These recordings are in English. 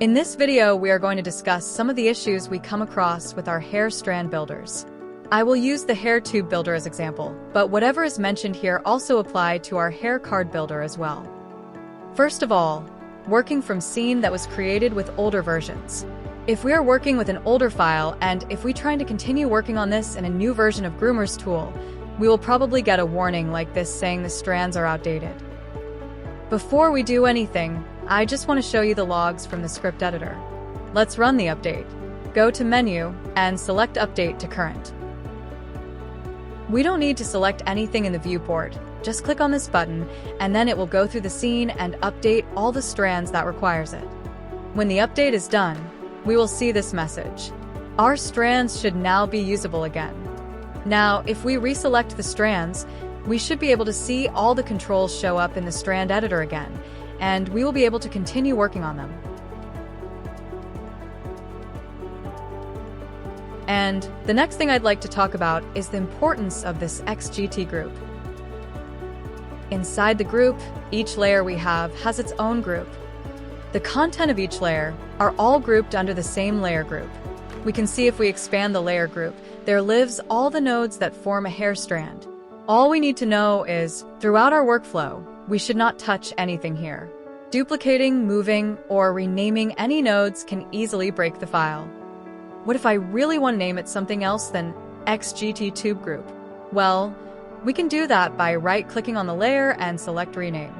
In this video, we are going to discuss some of the issues we come across with our hair strand builders. I will use the hair tube builder as example, but whatever is mentioned here also apply to our hair card builder as well. First of all, working from scene that was created with older versions. If we are working with an older file and if we trying to continue working on this in a new version of Groomer's tool, we will probably get a warning like this saying the strands are outdated. Before we do anything, I just want to show you the logs from the script editor. Let's run the update. Go to Menu and select Update to Current. We don't need to select anything in the viewport. Just click on this button and then it will go through the scene and update all the strands that requires it. When the update is done, we will see this message. Our strands should now be usable again. Now, if we reselect the strands, we should be able to see all the controls show up in the strand editor again, and we will be able to continue working on them. And the next thing I'd like to talk about is the importance of this XGT group. Inside the group, each layer we have has its own group. The content of each layer are all grouped under the same layer group. We can see if we expand the layer group, there lives all the nodes that form a hair strand. All we need to know is, throughout our workflow, we should not touch anything here. Duplicating, moving, or renaming any nodes can easily break the file. What if I really want to name it something else than XGT tube group? Well, we can do that by right-clicking on the layer and select Rename.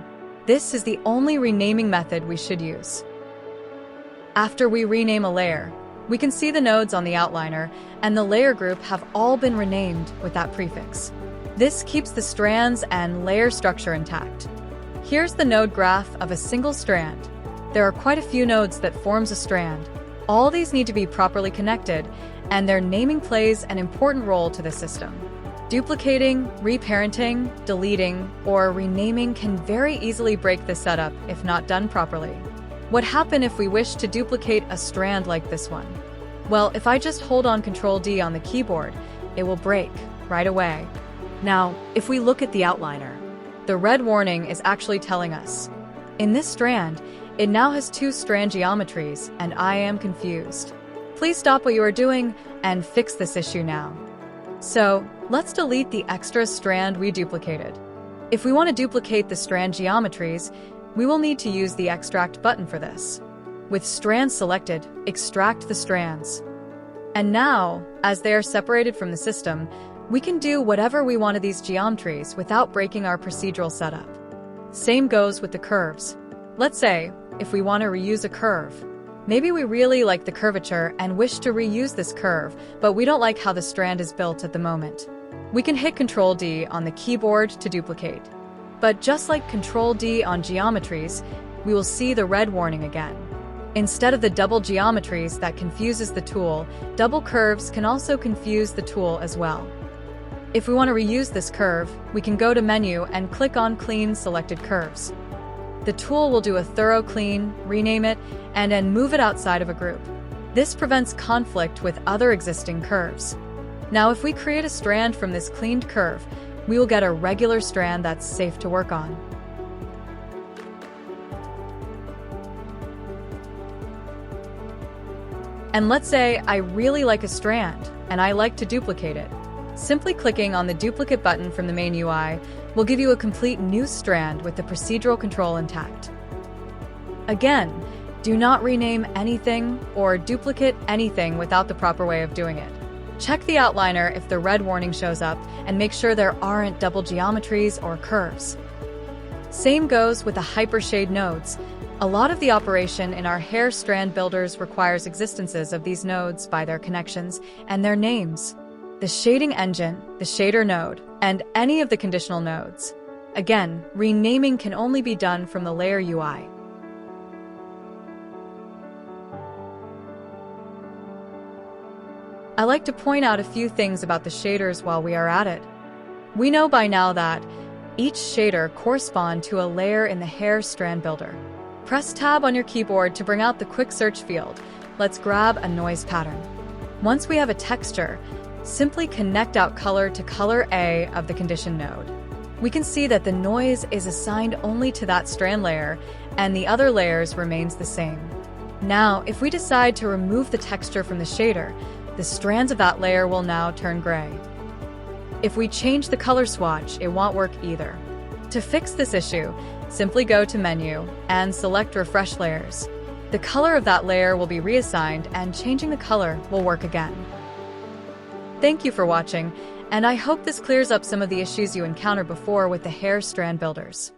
This is the only renaming method we should use. After we rename a layer, we can see the nodes on the outliner, and the layer group have all been renamed with that prefix. This keeps the strands and layer structure intact. Here's the node graph of a single strand. There are quite a few nodes that forms a strand. All these need to be properly connected, and their naming plays an important role to the system. Duplicating, reparenting, deleting, or renaming can very easily break the setup if not done properly. What happens if we wish to duplicate a strand like this one? Well, if I just hold on Ctrl-D on the keyboard, it will break right away. Now, if we look at the outliner, the red warning is actually telling us, in this strand, it now has two strand geometries, and I am confused. Please stop what you are doing and fix this issue now. So, let's delete the extra strand we duplicated. If we want to duplicate the strand geometries, we will need to use the Extract button for this. With strands selected, extract the strands. And now, as they are separated from the system, we can do whatever we want to these geometries without breaking our procedural setup. Same goes with the curves. Let's say, if we want to reuse a curve. Maybe we really like the curvature and wish to reuse this curve, but we don't like how the strand is built at the moment. We can hit Ctrl-D on the keyboard to duplicate. But just like Ctrl-D on geometries, we will see the red warning again. Instead of the double geometries that confuses the tool, double curves can also confuse the tool as well. If we want to reuse this curve, we can go to Menu and click on Clean Selected Curves. The tool will do a thorough clean, rename it, and then move it outside of a group. This prevents conflict with other existing curves. Now, if we create a strand from this cleaned curve, we will get a regular strand that's safe to work on. And let's say I really like a strand, and I like to duplicate it. Simply clicking on the duplicate button from the main UI will give you a complete new strand with the procedural control intact. Again, do not rename anything or duplicate anything without the proper way of doing it. Check the outliner if the red warning shows up and make sure there aren't double geometries or curves. Same goes with the hypershade nodes. A lot of the operation in our hair strand builders requires existences of these nodes by their connections and their names. The shading engine, the shader node, and any of the conditional nodes. Again, renaming can only be done from the layer UI. I like to point out a few things about the shaders while we are at it. We know by now that each shader corresponds to a layer in the hair strand builder. Press Tab on your keyboard to bring out the quick search field. Let's grab a noise pattern. Once we have a texture, simply connect out color to color A of the condition node. We can see that the noise is assigned only to that strand layer, and the other layers remains the same. Now, if we decide to remove the texture from the shader, the strands of that layer will now turn gray. If we change the color swatch, it won't work either. To fix this issue, simply go to Menu and select Refresh Layers. The color of that layer will be reassigned and changing the color will work again. Thank you for watching, and I hope this clears up some of the issues you encountered before with the Hair Strand Builders.